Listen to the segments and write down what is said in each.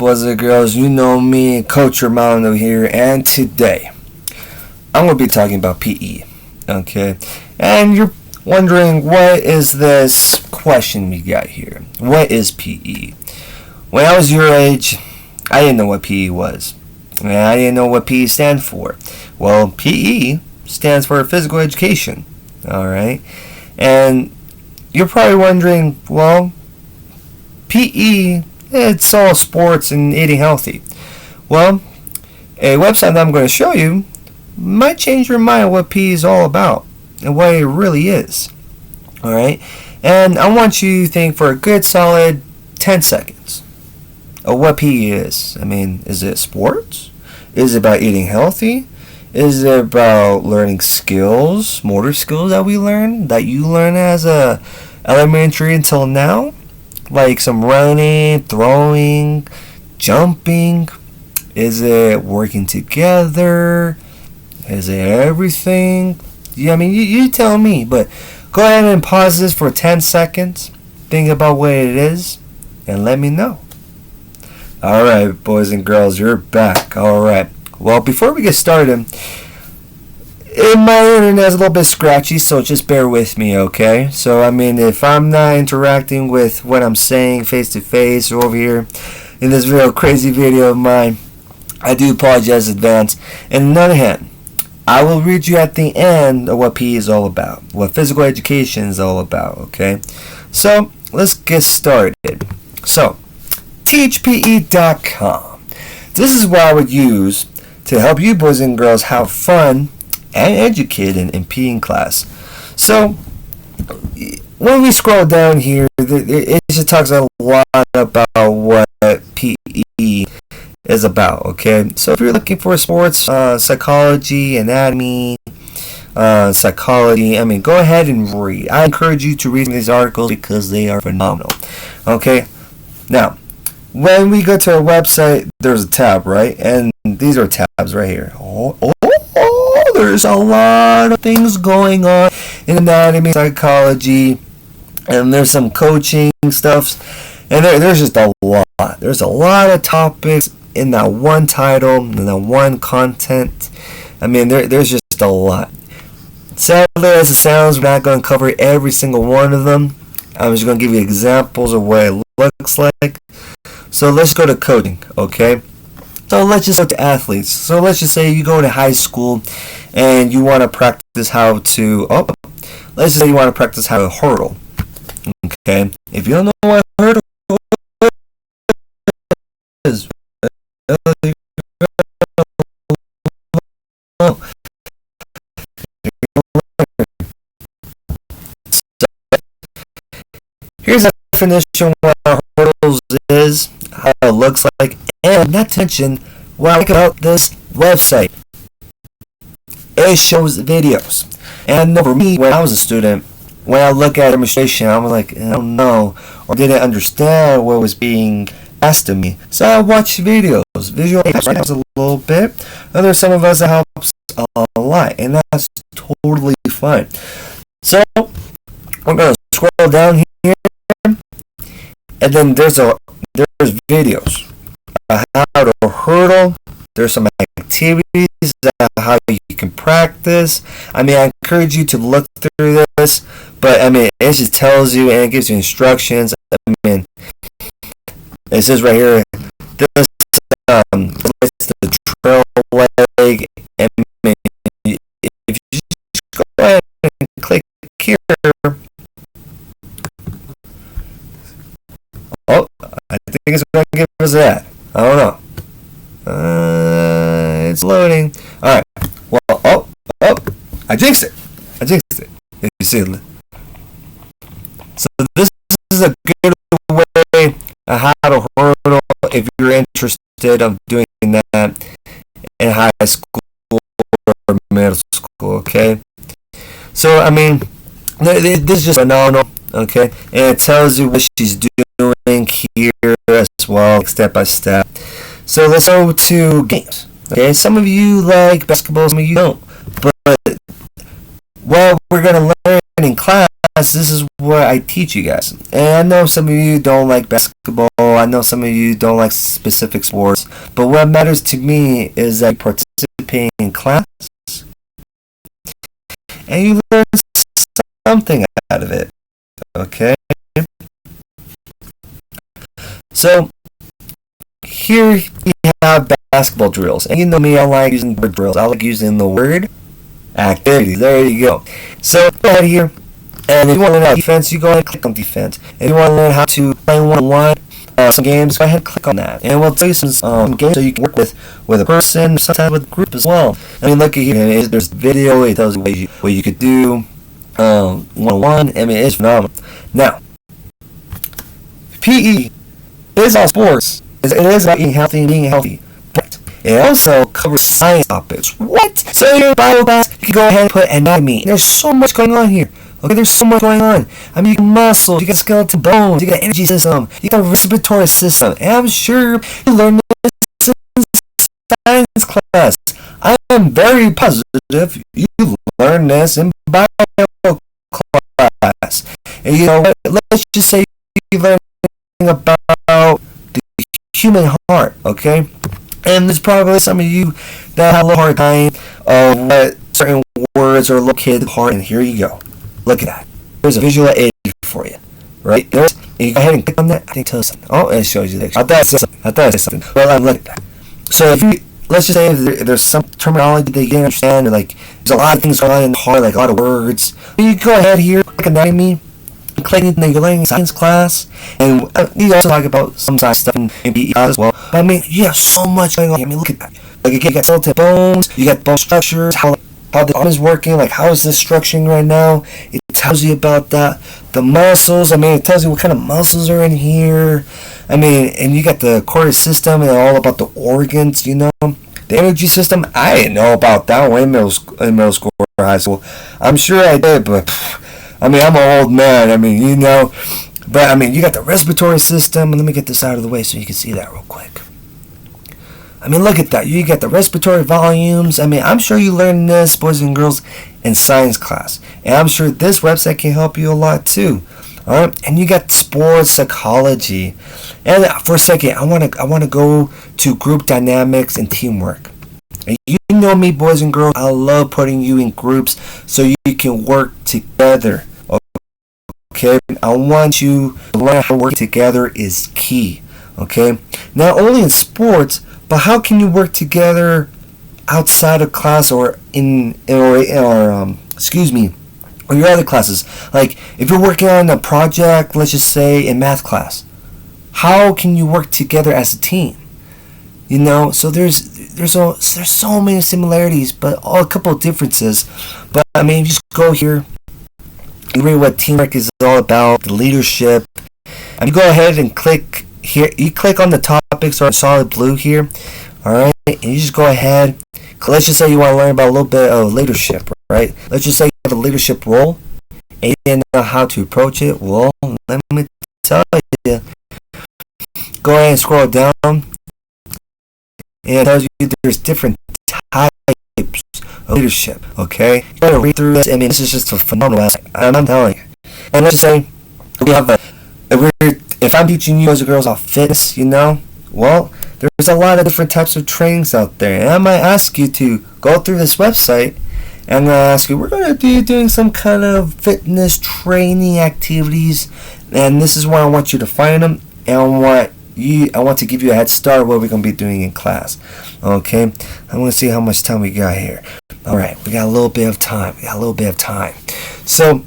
boys and girls? You know me, Coach Romano here, and today I'm going to be talking about PE. Okay, and you're wondering, what is this question we got here? What is PE? When I was your age, I didn't know what PE was. And I didn't know what PE stands for. Well, PE stands for physical education. Alright? And you're probably wondering, well, PE, it's all sports and eating healthy. Well, a website that I'm going to show you might change your mind on what PE is all about and what it really is. Alright? And I want you to think for a good solid 10 seconds of what PE is. I mean, is it sports? Is it about eating healthy? Is it about learning skills, motor skills that you learn as a elementary until now? Like some running, throwing, jumping? Is it working together? Is it everything? Yeah, I mean, you tell me, but go ahead and pause this for 10 seconds. Think about what it is and let me know. Alright, boys and girls, you're back. Alright. Well, before we get started, my internet is a little bit scratchy, so just bear with me, okay? So, I mean, if I'm not interacting with what I'm saying face to face or over here in this real crazy video of mine, I do apologize in advance. And on the other hand, I will read you at the end of what PE is all about, what physical education is all about, okay? So, let's get started. So, teachpe.com. This is what I would use to help you boys and girls have fun and educate in PE class. So, when we scroll down here, it just talks a lot about what PE is about, okay? So if you're looking for sports, psychology, anatomy, psychology, I mean, go ahead and read. I encourage you to read these articles because they are phenomenal, okay? Now, when we go to our website, there's a tab, right? And these are tabs right here. There's a lot of things going on in anatomy, psychology, and there's some coaching stuff, and there's just a lot. There's a lot of topics in that one title, in that one content. I mean, there's just a lot. Sadly, as it sounds, we're not going to cover every single one of them. I'm just going to give you examples of what it looks like. So let's go to coaching, okay? So let's just go to athletes. So let's just say you go to high school and you want to practice how to, let's just say you want to practice how to hurdle, okay? If you don't know what hurdle is, here's a definition of what hurdles is, how it looks like, and not to mention what I like about this website. It shows videos. And for me, when I was a student, when I look at demonstration, I'm like, I don't know, or didn't understand what was being asked of me. So I watch videos. Visual helps a little bit. And there's some of us that helps a lot, and that's totally fine. So we're gonna scroll down here, and then there's videos on how to hurdle. There's some activities how you can practice. I mean, I encourage you to look through this, but I mean, it just tells you and it gives you instructions. I mean, it says right here, this it's the trail leg. I mean, if you just go ahead and click here, I think it's going to give us that. I don't know. It's loading. Alright. Well, I jinxed it. You see it. So this is a good way of how to hurdle if you're interested of doing that in high school or middle school, okay? So, I mean, this is just phenomenal, okay? And it tells you what she's doing here as well, step by step. So let's go to games. Okay, some of you like basketball, some of you don't. But what we're going to learn in class class, this is what I teach you guys. And I know some of you don't like basketball. I know some of you don't like specific sports. But what matters to me is that you participate in class and you learn something out of it. Okay? So, here we have basketball drills. And you know me, I like using the word drills. I like using the word activities. There you go. So, go ahead here. And if you want to learn how to defense, you go ahead and click on defense. If you want to learn how to play one-on-one, some games, go ahead and click on that. And we'll tell you some games so you can work with a person, sometimes with a group as well. I mean, look at here. There's video. It tells you what you could do one-on-one. I mean, it's phenomenal. Now, PE is all sports. It is about eating healthy and being healthy. But it also covers science topics. What? So in your Bible class, you can go ahead and put anatomy. There's so much going on here. Okay, there's so much going on. I mean, you got muscles, you got skeletal bones, you got energy system, you got respiratory system. And I'm sure you learned this in science class. I am very positive you learned this in bio class. And you know what? Let's just say you learned about the human heart, okay? And there's probably some of you that have a little hard time of what certain words are located in the heart, and here you go. Look at that. There's a visual aid for you, right? And you go ahead and click on that. I think it tells something. Oh, it shows you there. I thought I said something. Well, look at that. So if you, let's just say there's some terminology that you didn't understand, or like there's a lot of things going on in the heart, like a lot of words. You go ahead here, click anatomy, click into your learning science class, and you also talk about some science stuff in PE as well. But I mean, you have so much going on. I mean, look at that. Like you got skeletal bones, you got bone structures, how the arm is working, like how is this structuring right now. It tells you about that. The muscles, I mean, it tells you what kind of muscles are in here. I mean, and you got the cortical system and all about the organs, you know. The energy system, I didn't know about that one in middle school or high school. I'm sure I did, but I mean, I'm an old man. I mean, you know. But I mean, you got the respiratory system. And let me get this out of the way so you can see that real quick. I mean, look at that. You got the respiratory volumes. I mean, I'm sure you learned this, boys and girls, in science class. And I'm sure this website can help you a lot, too. All right? And you got sports psychology. And for a second, I want to go to group dynamics and teamwork. And you know me, boys and girls, I love putting you in groups so you can work together. Okay? I want you to learn how to work together is key. Okay? Not only in sports, but how can you work together outside of class or in your other classes? Like if you're working on a project, let's just say in math class, how can you work together as a team? You know, so there's so many similarities, but a couple of differences. But I mean, just go here, you read what teamwork is all about, the leadership, and you go ahead and click here. You click on the topics or solid blue here. Alright, and you just go ahead. Let's just say you want to learn about a little bit of leadership, right? Let's just say you have a leadership role and you didn't know how to approach it. Well, let me tell you. Go ahead and scroll down, and it tells you there's different types of leadership, okay? You gotta read through this. I mean, this is just a phenomenal website. I'm telling you. And let's just say we have if I'm teaching you as a girls on fitness, you know, well, there's a lot of different types of trainings out there, and I might ask you to go through this website, and I'm going to ask you, we're going to be doing some kind of fitness training activities, and this is where I want you to find them, and I want to give you a head start what we're going to be doing in class. Okay, I'm going to see how much time we got here. Alright, we got a little bit of time. So,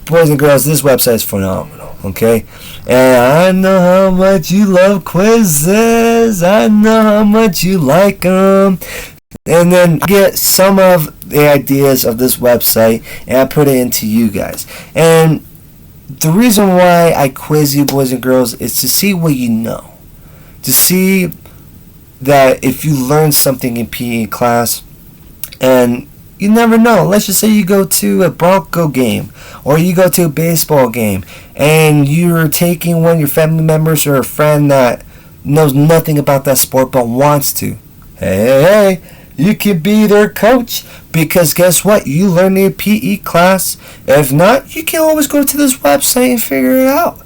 boys and girls, this website is phenomenal, okay? And I know how much you love quizzes. I know how much you like them. And then get some of the ideas of this website and I put it into you guys. And the reason why I quiz you, boys and girls, is to see what you know. To see that if you learn something in PE class, and you never know. Let's just say you go to a Bronco game or you go to a baseball game and you're taking one of your family members or a friend that knows nothing about that sport but wants to. Hey, you can be their coach, because guess what? You learn in PE class. If not, you can always go to this website and figure it out.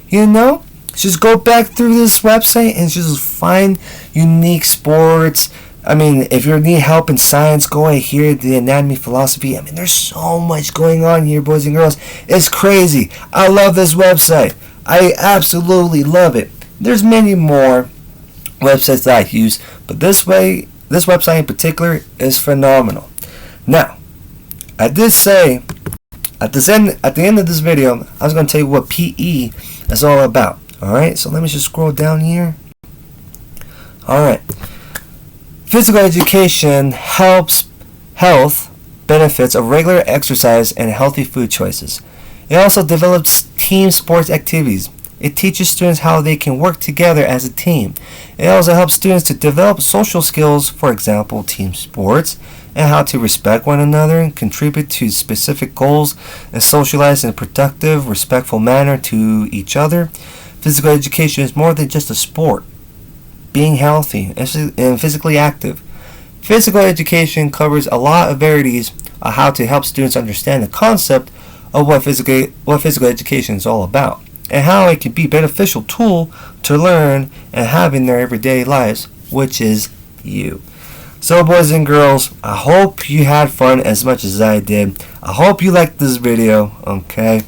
You know? Just go back through this website and just find unique sports. I mean, if you need help in science, go and hear the anatomy, philosophy. I mean, there's so much going on here, boys and girls. It's crazy. I love this website. I absolutely love it. There's many more websites that I use, but this website in particular is phenomenal. Now, I did say at the end of this video, I was going to tell you what PE is all about. Alright, so let me just scroll down here. Alright. Physical education helps health benefits of regular exercise and healthy food choices. It also develops team sports activities. It teaches students how they can work together as a team. It also helps students to develop social skills, for example, team sports, and how to respect one another and contribute to specific goals and socialize in a productive, respectful manner to each other. Physical education is more than just a sport. Being healthy and physically active. Physical education covers a lot of varieties of how to help students understand the concept of what physical education is all about, and how it can be a beneficial tool to learn and have in their everyday lives, which is you. So, boys and girls, I hope you had fun as much as I did. I hope you liked this video, okay?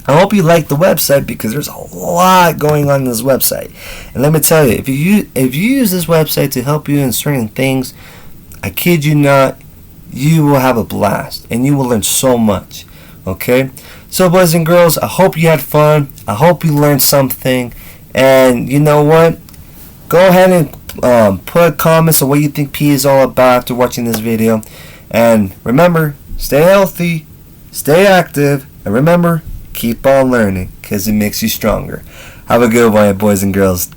I hope you like the website, because there's a lot going on in this website. And let me tell you, if you use this website to help you in certain things, I kid you not, you will have a blast and you will learn so much. Okay? So, boys and girls, I hope you had fun. I hope you learned something. And you know what? Go ahead and put comments on what you think PE is all about after watching this video. And remember, stay healthy, stay active, and remember, keep on learning, because it makes you stronger. Have a good one, boys and girls.